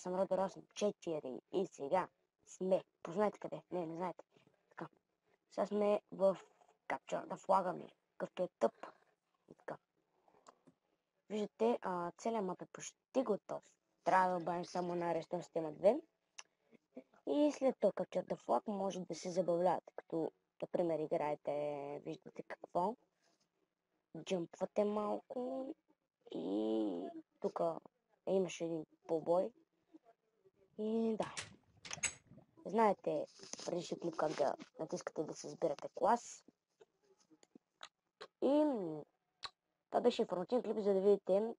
съм Родер 84 и сега сме, познайте къде, не знаете, така, сега сме в капчата флага ми, като е тъп и така. Виждате, целият мап е почти готов. Трябва да обавим само на Redstone система 2 и след това капчата флаг може да се забавлявате, като, например, играете, виждате какво, джъмпвате малко и тук имаше един побой. И да, знаете предишния клип как да натискате да се изберете клас. И това беше информативен клип, за да видите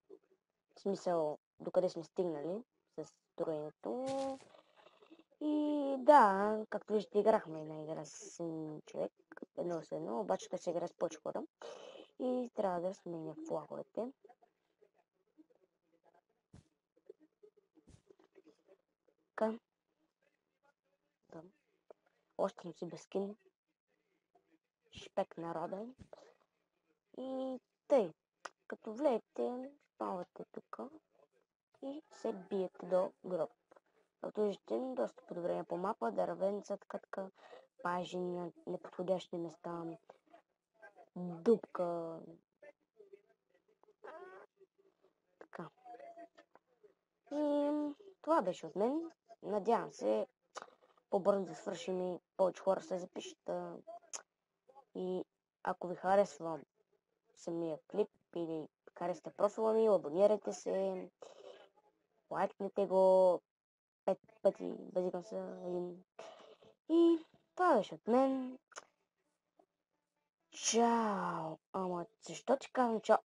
смисъл докъде сме стигнали с строенето. И да, както виждате, играхме една игра с един човек, едно с едно, обаче той се игра с повече хора. И трябва да сменя флаговете. Така. Да. Още съм си без скин. Шпек народа. И тъй, като влезете, спавате тук и се биете до гроб. Като виждате, доста подобрение по мапа, дървенца, така, пажи на неподходящи места, дупка. Така. И това беше от мен. Надявам се по-бързо да свършим и повече хора се запишат. И ако ви харесва самия клип или харесате профила ми, абонирайте се, лайкнете го 5 пъти, базикам се един. И това беше от мен. Чао! Ама защо ти казвам чао?